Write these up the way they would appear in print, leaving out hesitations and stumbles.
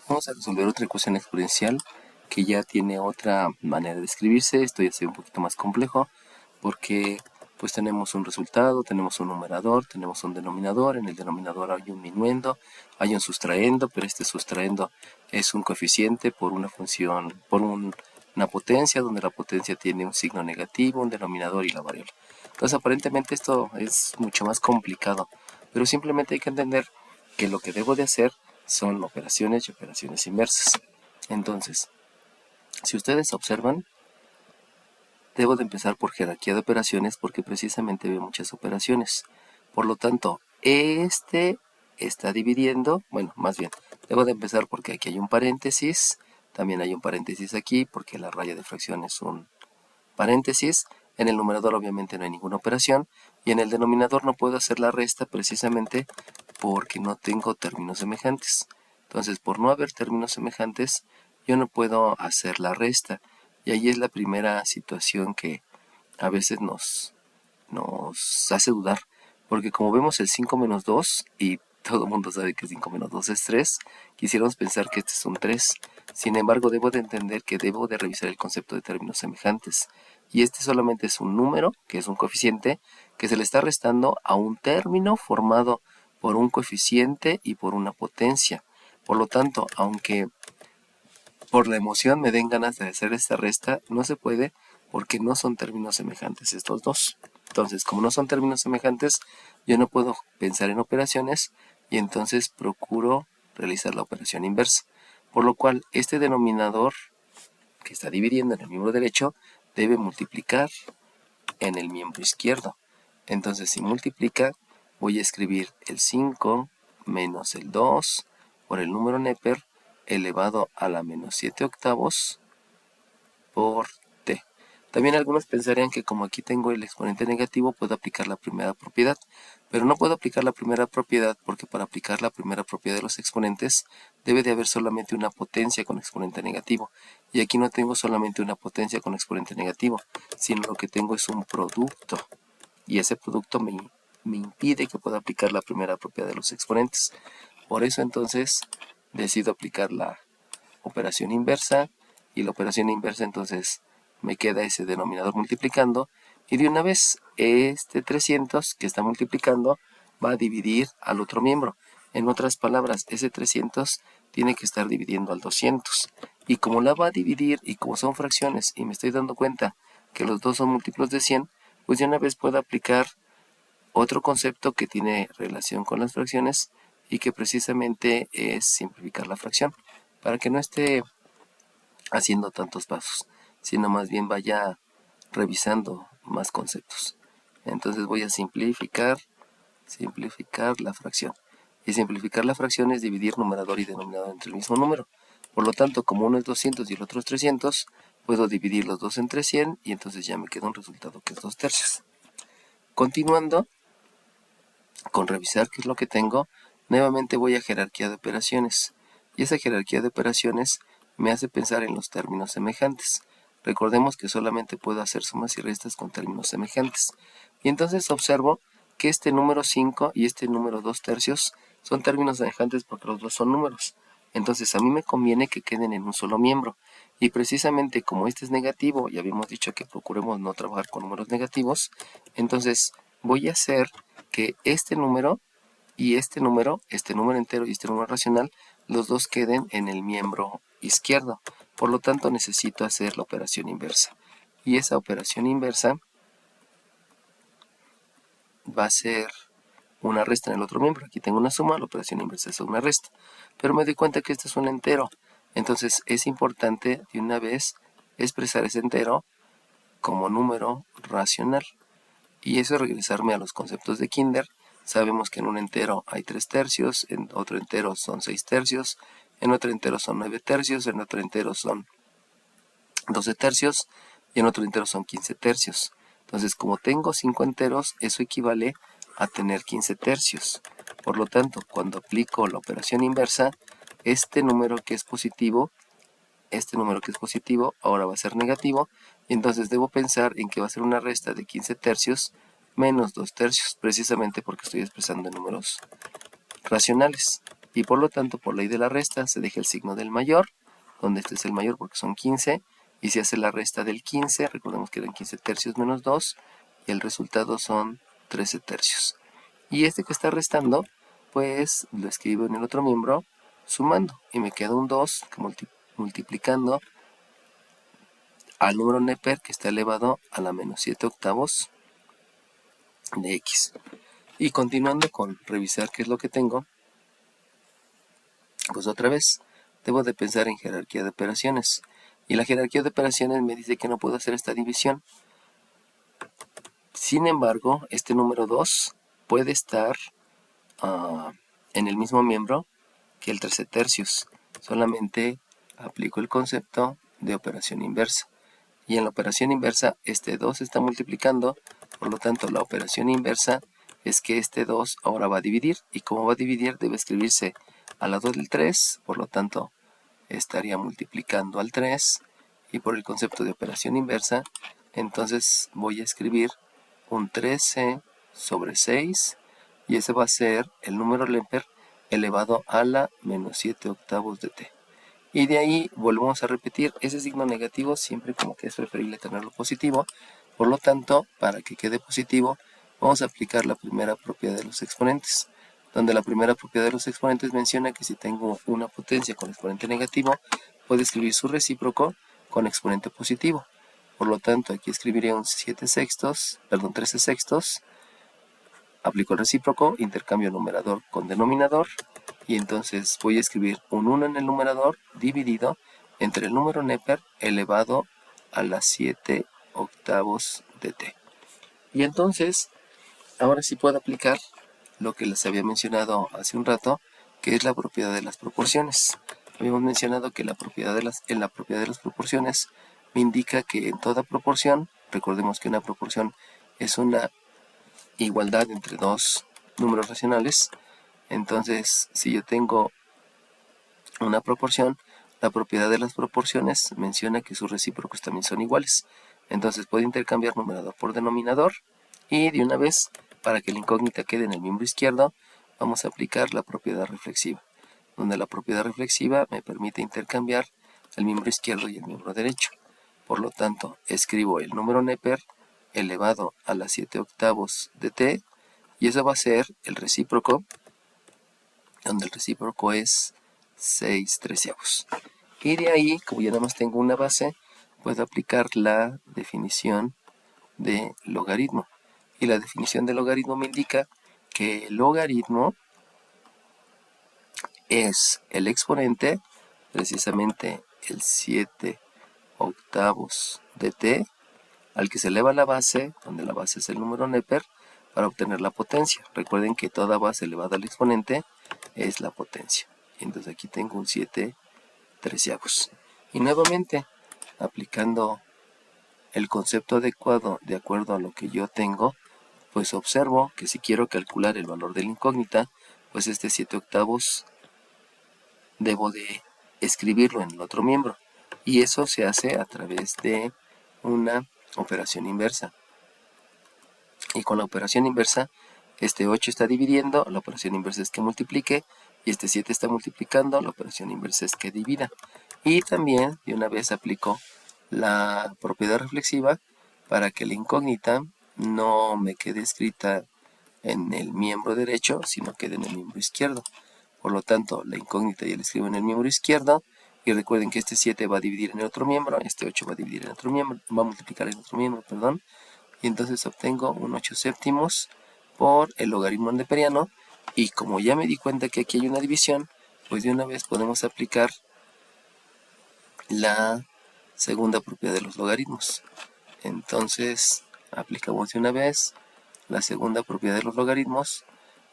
Vamos a resolver otra ecuación exponencial que ya tiene otra manera de escribirse. Esto ya se ve un poquito más complejo porque pues tenemos un resultado, tenemos un numerador, tenemos un denominador. En el denominador hay un minuendo, hay un sustraendo, pero este sustraendo es un coeficiente por una función, por una potencia, donde la potencia tiene un signo negativo, un denominador y la variable. Entonces aparentemente esto es mucho más complicado, pero simplemente hay que entender que lo que debo de hacer son operaciones y operaciones inversas. Entonces, si ustedes observan, debo de empezar por jerarquía de operaciones porque precisamente veo muchas operaciones. Por lo tanto, este está dividiendo, bueno, más bien, debo de empezar porque aquí hay un paréntesis, también hay un paréntesis aquí porque la raya de fracción es un paréntesis. En el numerador obviamente no hay ninguna operación y en el denominador no puedo hacer la resta precisamente porque no tengo términos semejantes. Entonces, por no haber términos semejantes, yo no puedo hacer la resta. Y ahí es la primera situación que a veces nos hace dudar. Porque como vemos el 5 menos 2, y todo el mundo sabe que 5 menos 2 es 3, quisiéramos pensar que este es un 3. Sin embargo, debo de entender que debo de revisar el concepto de términos semejantes. Y este solamente es un número, que es un coeficiente, que se le está restando a un término formado por un coeficiente y por una potencia. Por lo tanto, aunque por la emoción me den ganas de hacer esta resta, no se puede porque no son términos semejantes estos dos. Entonces, como no son términos semejantes, yo no puedo pensar en operaciones y entonces procuro realizar la operación inversa. Por lo cual, este denominador que está dividiendo en el miembro derecho debe multiplicar en el miembro izquierdo. Entonces, si multiplica, voy a escribir el 5 menos el 2 por el número Neper elevado a la menos 7 octavos por t. También algunos pensarían que como aquí tengo el exponente negativo, puedo aplicar la primera propiedad. Pero no puedo aplicar la primera propiedad porque para aplicar la primera propiedad de los exponentes debe de haber solamente una potencia con exponente negativo. Y aquí no tengo solamente una potencia con exponente negativo, sino lo que tengo es un producto. Y ese producto me impide que pueda aplicar la primera propiedad de los exponentes. Por eso entonces decido aplicar la operación inversa, y la operación inversa entonces me queda ese denominador multiplicando, y de una vez este 300 que está multiplicando va a dividir al otro miembro. En otras palabras, ese 300 tiene que estar dividiendo al 200. Y como la va a dividir y como son fracciones y me estoy dando cuenta que los dos son múltiplos de 100, pues de una vez puedo aplicar otro concepto que tiene relación con las fracciones y que precisamente es simplificar la fracción, para que no esté haciendo tantos pasos, sino más bien vaya revisando más conceptos. Entonces voy a simplificar la fracción. Y simplificar la fracción es dividir numerador y denominador entre el mismo número. Por lo tanto, como uno es 200 y el otro es 300, puedo dividir los dos entre 100 y entonces ya me queda un resultado que es 2 tercios. Continuando con revisar qué es lo que tengo, nuevamente voy a jerarquía de operaciones. Y esa jerarquía de operaciones me hace pensar en los términos semejantes. Recordemos que solamente puedo hacer sumas y restas con términos semejantes. Y entonces observo que este número 5 y este número 2 tercios son términos semejantes porque los dos son números. Entonces a mí me conviene que queden en un solo miembro. Y precisamente como este es negativo, y habíamos dicho que procuremos no trabajar con números negativos, entonces voy a hacer que este número y este número entero y este número racional, los dos queden en el miembro izquierdo. Por lo tanto, necesito hacer la operación inversa. Y esa operación inversa va a ser una resta en el otro miembro. Aquí tengo una suma, la operación inversa es una resta. Pero me doy cuenta que este es un entero. Entonces es importante de una vez expresar ese entero como número racional. Y eso es regresarme a los conceptos de Kinder. Sabemos que en un entero hay 3 tercios, en otro entero son 6 tercios, en otro entero son 9 tercios, en otro entero son 12 tercios y en otro entero son 15 tercios. Entonces, como tengo 5 enteros, eso equivale a tener 15 tercios. Por lo tanto, cuando aplico la operación inversa, este número que es positivo ahora va a ser negativo, y entonces debo pensar en que va a ser una resta de 15 tercios menos 2 tercios, precisamente porque estoy expresando en números racionales. y por lo tanto, por ley de la resta, se deja el signo del mayor, donde este es el mayor porque son 15, y se hace la resta del 15, recordemos que eran 15 tercios menos 2, y el resultado son 13 tercios. Y este que está restando, pues lo escribo en el otro miembro sumando, y me queda un 2 que multiplicando al número Neper que está elevado a la menos 7 octavos de x. Y continuando con revisar qué es lo que tengo, pues otra vez debo de pensar en jerarquía de operaciones. Y la jerarquía de operaciones me dice que no puedo hacer esta división. Sin embargo, este número 2 puede estar en el mismo miembro que el 13 tercios. Solamente aplico el concepto de operación inversa. Y en la operación inversa, este 2 está multiplicando, por lo tanto la operación inversa es que este 2 ahora va a dividir, y como va a dividir debe escribirse al lado del 3, por lo tanto estaría multiplicando al 3, y por el concepto de operación inversa, entonces voy a escribir un 13 sobre 6, y ese va a ser el número Lemper elevado a la menos 7 octavos de t. Y de ahí volvemos a repetir ese signo negativo, siempre como que es preferible tenerlo positivo. Por lo tanto, para que quede positivo, vamos a aplicar la primera propiedad de los exponentes, donde la primera propiedad de los exponentes menciona que si tengo una potencia con exponente negativo, puedo escribir su recíproco con exponente positivo. Por lo tanto, aquí escribiré un 13 sextos, aplico el recíproco, intercambio numerador con denominador, y entonces voy a escribir un 1 en el numerador dividido entre el número Neper elevado a las 7 octavos de t. Y entonces, ahora sí puedo aplicar lo que les había mencionado hace un rato, que es la propiedad de las proporciones. Habíamos mencionado que en la propiedad de las proporciones me indica que en toda proporción, recordemos que una proporción es una igualdad entre dos números racionales. Entonces, si yo tengo una proporción, la propiedad de las proporciones menciona que sus recíprocos también son iguales. Entonces puedo intercambiar numerador por denominador, y de una vez, para que la incógnita quede en el miembro izquierdo, vamos a aplicar la propiedad reflexiva, donde la propiedad reflexiva me permite intercambiar el miembro izquierdo y el miembro derecho. Por lo tanto, escribo el número Neper elevado a las 7 octavos de t, y eso va a ser el recíproco, donde el recíproco es 6 treceavos. Y de ahí, como ya nada más tengo una base, puedo aplicar la definición de logaritmo. Y la definición de logaritmo me indica que el logaritmo es el exponente, precisamente el 7 octavos de t, al que se eleva la base, donde la base es el número Neper, para obtener la potencia. Recuerden que toda base elevada al exponente es la potencia. Entonces aquí tengo un 7 treceavos. Y nuevamente, aplicando el concepto adecuado de acuerdo a lo que yo tengo, pues observo que si quiero calcular el valor de la incógnita, pues este 7 octavos debo de escribirlo en el otro miembro. Y eso se hace a través de una operación inversa. Y con la operación inversa, este 8 está dividiendo, la operación inversa es que multiplique, y este 7 está multiplicando, la operación inversa es que divida. Y también de una vez aplico la propiedad reflexiva para que la incógnita no me quede escrita en el miembro derecho, sino quede en el miembro izquierdo. Por lo tanto, la incógnita ya la escribo en el miembro izquierdo, y recuerden que este 7 va a dividir en el otro miembro, este 8 va a dividir en otro miembro, va a multiplicar en otro miembro, perdón, y entonces obtengo un 8 séptimos por el logaritmo neperiano. Y como ya me di cuenta que aquí hay una división, pues de una vez podemos aplicar la segunda propiedad de los logaritmos. Entonces aplicamos de una vez la segunda propiedad de los logaritmos,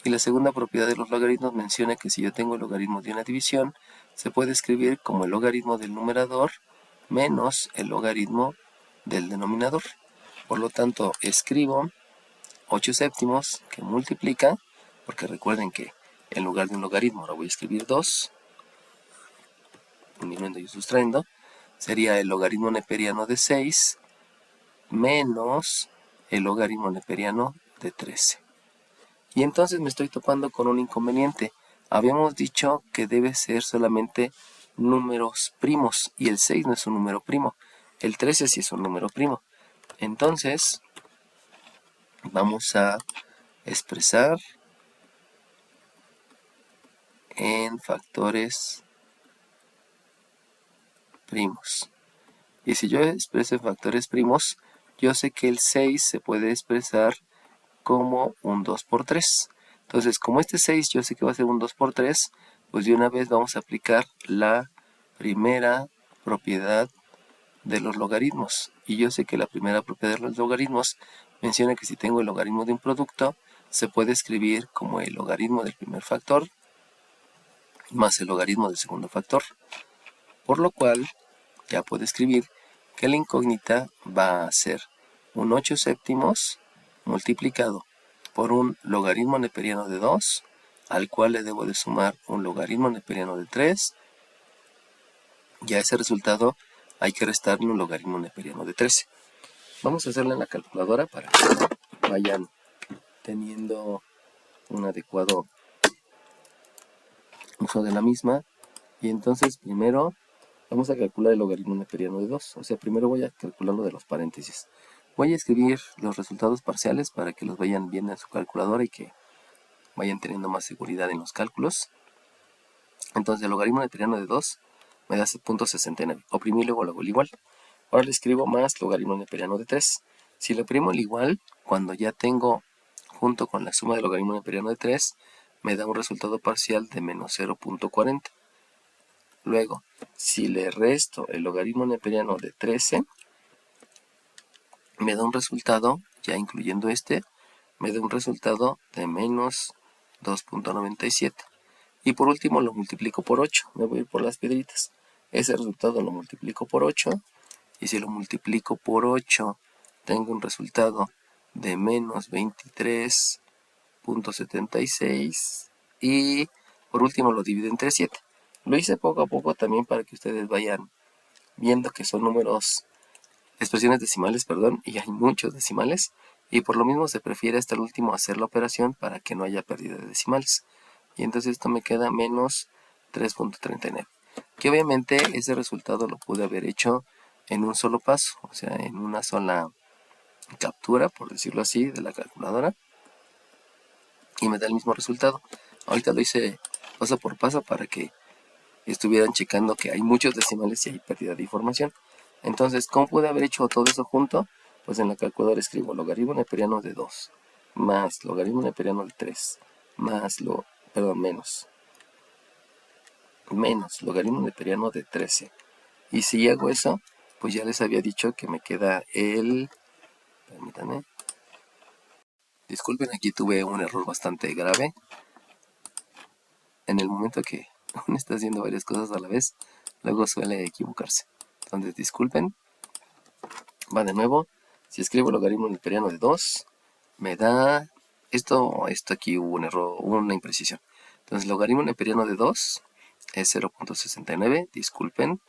y la segunda propiedad de los logaritmos menciona que si yo tengo el logaritmo de una división, se puede escribir como el logaritmo del numerador menos el logaritmo del denominador. Por lo tanto, escribo 8 séptimos que multiplica, porque recuerden que en lugar de un logaritmo ahora voy a escribir 2, uniendo y sustrayendo, sería el logaritmo neperiano de 6 menos el logaritmo neperiano de 13. Y entonces me estoy topando con un inconveniente. Habíamos dicho que debe ser solamente números primos y el 6 no es un número primo. El 13 sí es un número primo. Entonces, vamos a expresar en factores primos. Y si yo expreso en factores primos, yo sé que el 6 se puede expresar como un 2 por 3. Entonces, como este 6 yo sé que va a ser un 2 por 3, pues de una vez vamos a aplicar la primera propiedad de los logaritmos. Y yo sé que la primera propiedad de los logaritmos menciona que si tengo el logaritmo de un producto, se puede escribir como el logaritmo del primer factor más el logaritmo del segundo factor. Por lo cual, ya puedo escribir que la incógnita va a ser un 8 séptimos multiplicado por un logaritmo neperiano de 2, al cual le debo de sumar un logaritmo neperiano de 3, y a ese resultado hay que restarle un logaritmo neperiano de 13. Vamos a hacerlo en la calculadora para que vayan teniendo un adecuado uso de la misma. Y entonces primero vamos a calcular el logaritmo neperiano de 2. O sea, primero voy a calcular lo de los paréntesis. Voy a escribir los resultados parciales para que los vayan viendo en su calculadora y que vayan teniendo más seguridad en los cálculos. Entonces el logaritmo neperiano de 2 me da 0.69. Oprimí luego el igual. Ahora le escribo más logaritmo neperiano de 3. Si le oprimo el igual, cuando ya tengo junto con la suma del logaritmo neperiano de 3, me da un resultado parcial de menos 0.40. Luego, si le resto el logaritmo neperiano de 13, me da un resultado, ya incluyendo este, me da un resultado de menos 2.97. Y por último lo multiplico por 8. Me voy a ir por las piedritas. Ese resultado lo multiplico por 8. Y si lo multiplico por 8, tengo un resultado de menos 23.76. Y por último lo divido entre 7. Lo hice poco a poco también para que ustedes vayan viendo que son números, expresiones decimales, perdón, y hay muchos decimales. Y por lo mismo se prefiere hasta el último hacer la operación para que no haya pérdida de decimales. Y entonces esto me queda menos 3.39. Que obviamente ese resultado lo pude haber hecho en un solo paso, o sea, en una sola captura, por decirlo así, de la calculadora, y me da el mismo resultado. Ahorita lo hice paso por paso para que estuvieran checando que hay muchos decimales y hay pérdida de información. Entonces, ¿cómo pude haber hecho todo eso junto? Pues en la calculadora escribo logaritmo neperiano de 2 más logaritmo neperiano de 3 más menos logaritmo neperiano de 13. Y si hago eso, pues ya les había dicho que me queda permítanme, disculpen, aquí tuve un error bastante grave. En el momento que uno está haciendo varias cosas a la vez, luego suele equivocarse. Entonces, disculpen. Va de nuevo. Si escribo logaritmo neperiano de 2, me da... Esto aquí hubo un error, hubo una imprecisión. Entonces, logaritmo neperiano de 2 es 0.69, disculpen.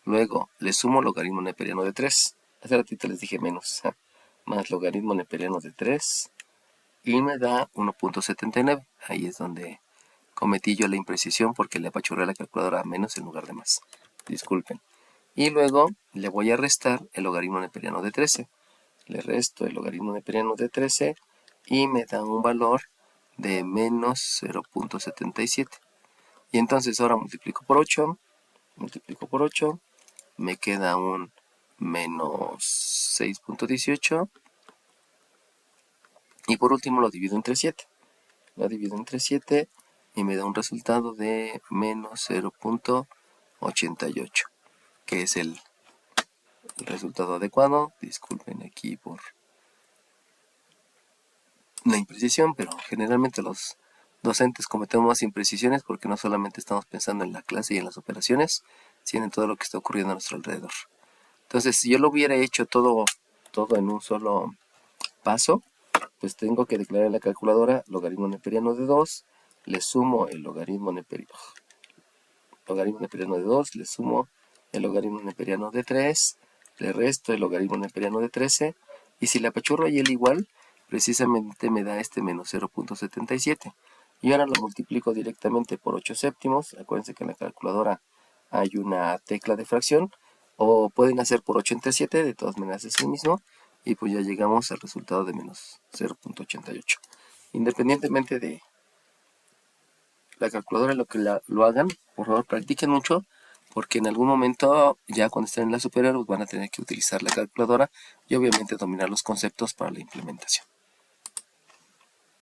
Luego, le sumo logaritmo neperiano de 3. Hace ratito les dije menos. Más logaritmo neperiano de 3. Y me da 1.79. Ahí es donde cometí yo la imprecisión porque le apachurré la calculadora a menos en lugar de más. Disculpen. Y luego le voy a restar el logaritmo neperiano de 13. Le resto el logaritmo neperiano de 13 y me da un valor de menos 0.77. Y entonces ahora multiplico por 8, me queda un menos 6.18. Y por último lo divido entre 7. Lo divido entre 7 y me da un resultado de menos 0.88, que es el resultado adecuado. Disculpen aquí por la imprecisión, pero generalmente los docentes cometemos más imprecisiones porque no solamente estamos pensando en la clase y en las operaciones, sino en todo lo que está ocurriendo a nuestro alrededor. Entonces, si yo lo hubiera hecho todo en un solo paso, pues tengo que declarar en la calculadora logaritmo neperiano de 2, le sumo el logaritmo neperiano de 2, le sumo el logaritmo neperiano de 3, le resto el logaritmo neperiano de 13, y si le apachurro y el igual, precisamente me da este menos 0.77. y ahora lo multiplico directamente por 8 séptimos. Acuérdense que en la calculadora hay una tecla de fracción, o pueden hacer por 8 entre 7, de todas maneras es el mismo, y pues ya llegamos al resultado de menos 0.88. Independientemente de la calculadora, lo que lo hagan, por favor practiquen mucho, porque en algún momento, ya cuando estén en la superior, van a tener que utilizar la calculadora y obviamente dominar los conceptos para la implementación.